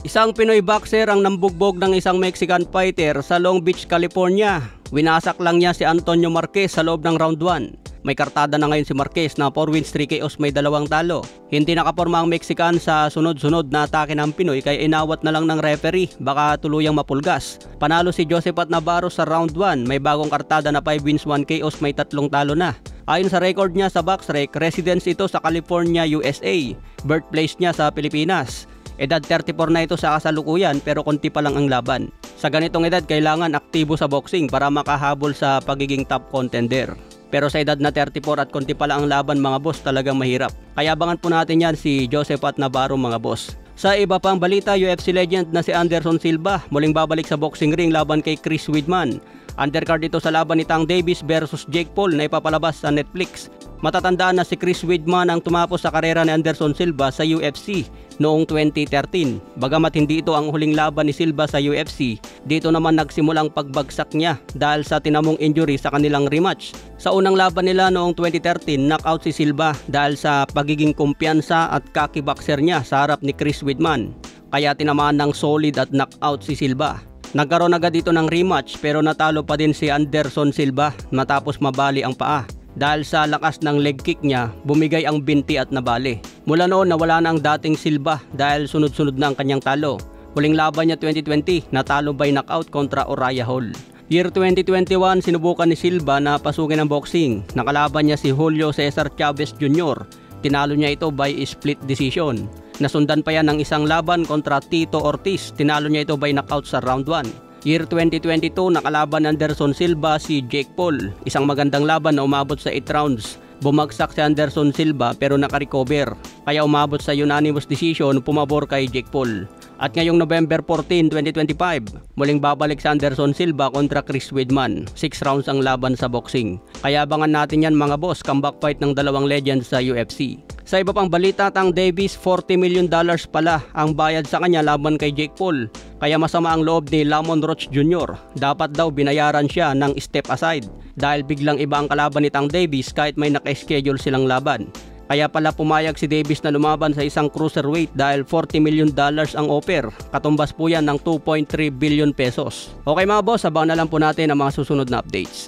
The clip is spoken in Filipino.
Isang Pinoy boxer ang nambugbog ng isang Mexican fighter sa Long Beach, California. Winasak lang niya si Antonio Marquez sa loob ng round 1. May kartada na ngayon si Marquez na 4 wins 3 KOs may 2 talo. Hindi nakaporma ang Mexican sa sunod-sunod na atake ng Pinoy kaya inawat na lang ng referee, baka tuluyang mapulgas. Panalo si Josephat Navarro sa round 1, may bagong kartada na 5 wins 1 KOs may 3 talo na. Ayon sa record niya sa BoxRec, residence ito sa California, USA. Birthplace niya sa Pilipinas. Edad 34 na ito sa kasalukuyan pero konti pa lang ang laban. Sa ganitong edad kailangan aktibo sa boxing para makahabol sa pagiging top contender. Pero sa edad na 34 at konti pa lang ang laban mga boss, talagang mahirap. Kaya abangan po natin yan si Josephat Navarro mga boss. Sa iba pang balita, UFC legend na si Anderson Silva muling babalik sa boxing ring laban kay Chris Weidman. Undercard ito sa laban ni Tank Davis versus Jake Paul na ipapalabas sa Netflix. Matatandaan na si Chris Weidman ang tumapos sa karera ni Anderson Silva sa UFC noong 2013. Bagamat hindi ito ang huling laban ni Silva sa UFC, dito naman nagsimulang pagbagsak niya dahil sa tinamong injury sa kanilang rematch. Sa unang laban nila noong 2013, knockout si Silva dahil sa pagiging kumpiyansa at cocky boxer niya sa harap ni Chris Weidman. Kaya tinamaan ng solid at knockout si Silva. Nagkaroon agad dito ng rematch pero natalo pa din si Anderson Silva matapos mabali ang paa. Dahil sa lakas ng leg kick niya, bumigay ang binti at nabali. Mula noon nawala na ang dating Silva dahil sunod-sunod na ang kanyang talo. Huling laban niya 2020, natalo by knockout kontra Uriah Hall. Year 2021, sinubukan ni Silva na pasukin ang boxing. Nakalaban niya si Julio Cesar Chavez Jr. Tinalo niya ito by split decision. Nasundan pa yan ng isang laban kontra Tito Ortiz. Tinalo niya ito by knockout sa round 1. Year 2022, nakalaban ng Anderson Silva si Jake Paul. Isang magandang laban na umabot sa 8 rounds. Bumagsak si Anderson Silva pero nakarecover. Kaya umabot sa unanimous decision, pumabor kay Jake Paul. At ngayong November 14, 2025, muling babalik si Anderson Silva kontra Chris Weidman. 6 rounds ang laban sa boxing. Kaya abangan natin yan mga boss, comeback fight ng dalawang legends sa UFC. Sa iba pang balita, Tank Davis, $40 million pala ang bayad sa kanya laban kay Jake Paul. Kaya masama ang loob ni Lamon Roach Jr. Dapat daw binayaran siya ng step aside dahil biglang iba ang kalaban ni Tank Davis kahit may naka-schedule silang laban. Kaya pala pumayag si Davis na lumaban sa isang cruiserweight dahil $40 million ang offer. Katumbas po yan ng 2.3 billion pesos. Okay mga boss, abangan na lang po natin ang mga susunod na updates.